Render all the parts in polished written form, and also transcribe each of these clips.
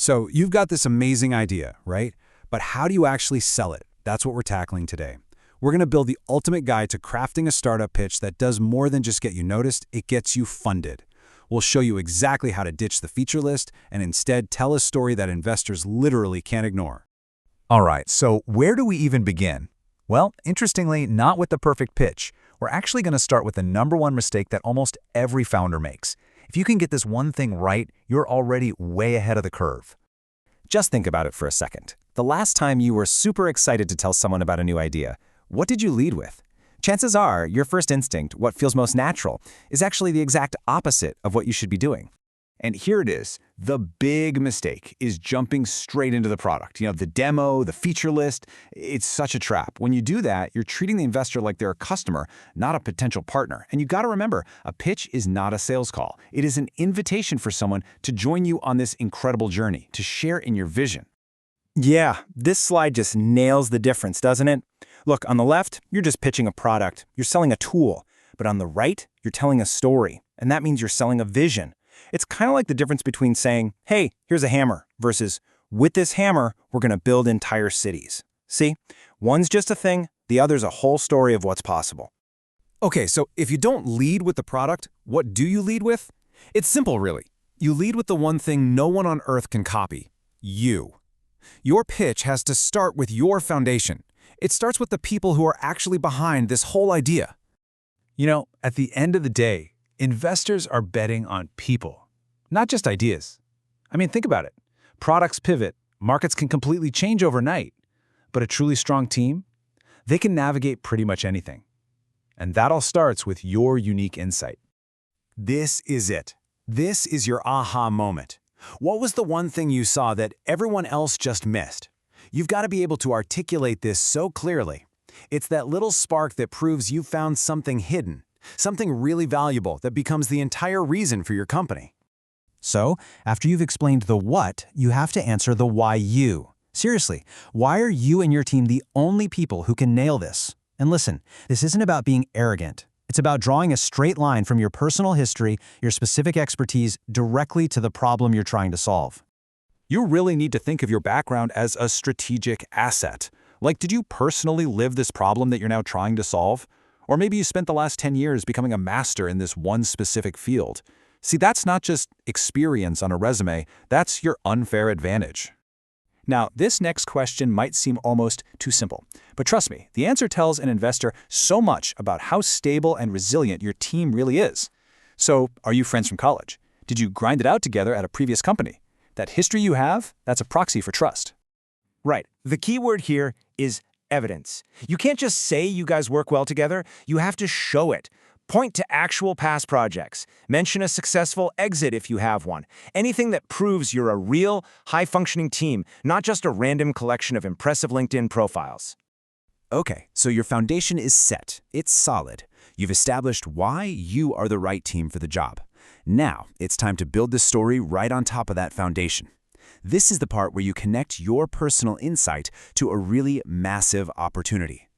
So you've got this amazing idea, right? But how do you actually sell it? That's what we're tackling today. We're going to build the ultimate guide to crafting a startup pitch that does more than just get you noticed, it gets you funded. We'll show you exactly how to ditch the feature list and instead tell a story that investors literally can't ignore. All right, so where do we even begin? Well, interestingly, not with the perfect pitch. We're actually going to start with the #1 mistake that almost every founder makes. If you can get this one thing right, you're already way ahead of the curve. Just think about it for a second. The last time you were super excited to tell someone about a new idea, what did you lead with? Chances are, your first instinct, what feels most natural, is actually the exact opposite of what you should be doing. And here it is. The big mistake is jumping straight into the product. The demo, the feature list. It's such a trap. When you do that, you're treating the investor like they're a customer, not a potential partner. And you got to remember, a pitch is not a sales call. It is an invitation for someone to join you on this incredible journey, to share in your vision. Yeah, this slide just nails the difference, doesn't it? Look, on the left, you're just pitching a product. You're selling a tool. But on the right, you're telling a story. And that means you're selling a vision. It's kind of like the difference between saying, hey, here's a hammer, versus, with this hammer, we're going to build entire cities. See? One's just a thing, the other's a whole story of what's possible. Okay, so if you don't lead with the product, what do you lead with? It's simple, really. You lead with the one thing no one on earth can copy: you. Your pitch has to start with your foundation. It starts with the people who are actually behind this whole idea. At the end of the day, investors are betting on people, not just ideas. Think about it. Products pivot, markets can completely change overnight. But a truly strong team, they can navigate pretty much anything. And that all starts with your unique insight. This is it. This is your aha moment. What was the one thing you saw that everyone else just missed? You've got to be able to articulate this so clearly. It's that little spark that proves you found something hidden, something really valuable that becomes the entire reason for your company. So, after you've explained the what, you have to answer the why you. Seriously, why are you and your team the only people who can nail this? And listen, this isn't about being arrogant. It's about drawing a straight line from your personal history, your specific expertise, directly to the problem you're trying to solve. You really need to think of your background as a strategic asset. Like, did you personally live this problem that you're now trying to solve? Or maybe you spent the last 10 years becoming a master in this one specific field. See, that's not just experience on a resume, that's your unfair advantage. Now, this next question might seem almost too simple, but trust me, the answer tells an investor so much about how stable and resilient your team really is. So, are you friends from college? Did you grind it out together at a previous company? That history you have, that's a proxy for trust. Right. The key word here is evidence. You can't just say you guys work well together. You have to show it. Point to actual past projects. Mention a successful exit if you have one. Anything that proves you're a real, high-functioning team, not just a random collection of impressive LinkedIn profiles. Okay, so your foundation is set. It's solid. You've established why you are the right team for the job. Now, it's time to build the story right on top of that foundation. This is the part where you connect your personal insight to a really massive opportunity.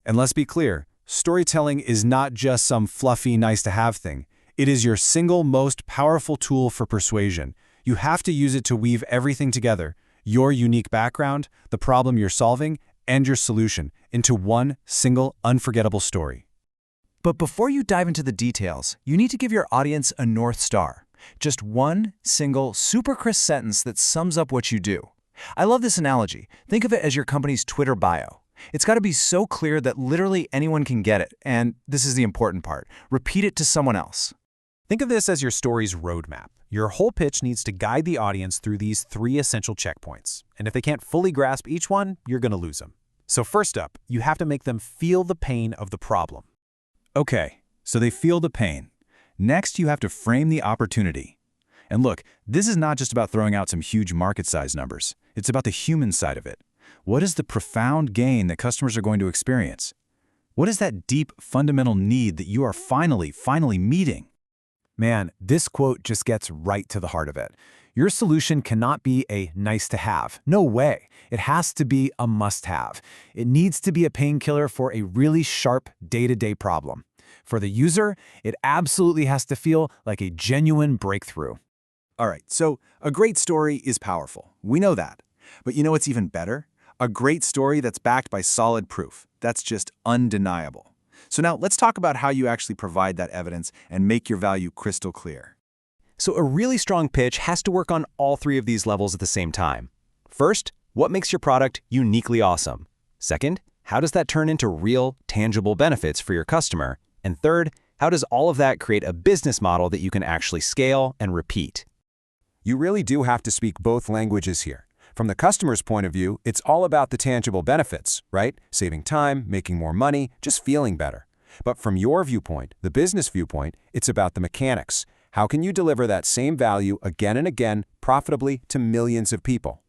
And let's be clear, storytelling is not just some fluffy, nice-to-have thing. It is your single most powerful tool for persuasion. You have to use it to weave everything together, your unique background, the problem you're solving, and your solution, into one single, unforgettable story. But before you dive into the details, you need to give your audience a North Star. Just one single, super crisp sentence that sums up what you do. I love this analogy. Think of it as your company's Twitter bio. It's got to be so clear that literally anyone can get it. And this is the important part. Repeat it to someone else. Think of this as your story's roadmap. Your whole pitch needs to guide the audience through these 3 essential checkpoints. And if they can't fully grasp each one, you're going to lose them. So first up, you have to make them feel the pain of the problem. Okay, so they feel the pain. Next, you have to frame the opportunity. And look, this is not just about throwing out some huge market size numbers. It's about the human side of it. What is the profound gain that customers are going to experience? What is that deep, fundamental need that you are finally meeting? Man, this quote just gets right to the heart of it. Your solution cannot be a nice-to-have. No way. It has to be a must-have. It needs to be a painkiller for a really sharp day-to-day problem. For the user, it absolutely has to feel like a genuine breakthrough. All right, so a great story is powerful. We know that. But you know what's even better? A great story that's backed by solid proof. That's just undeniable. So now let's talk about how you actually provide that evidence and make your value crystal clear. So a really strong pitch has to work on all three of these levels at the same time. First, what makes your product uniquely awesome? Second, how does that turn into real, tangible benefits for your customer? And third, how does all of that create a business model that you can actually scale and repeat? You really do have to speak both languages here. From the customer's point of view, it's all about the tangible benefits, right? Saving time, making more money, just feeling better. But from your viewpoint, the business viewpoint, it's about the mechanics. How can you deliver that same value again and again, profitably to millions of people?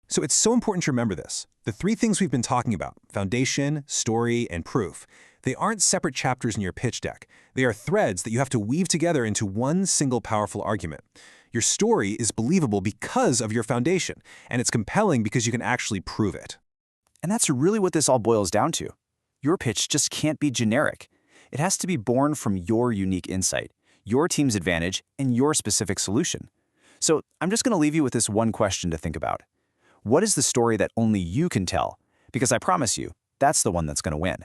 So it's so important to remember this. The three things we've been talking about, foundation, story, and proof, they aren't separate chapters in your pitch deck. They are threads that you have to weave together into one single powerful argument. Your story is believable because of your foundation, and it's compelling because you can actually prove it. And that's really what this all boils down to. Your pitch just can't be generic. It has to be born from your unique insight, your team's advantage, and your specific solution. So I'm just going to leave you with this one question to think about. What is the story that only you can tell? Because I promise you, that's the one that's going to win.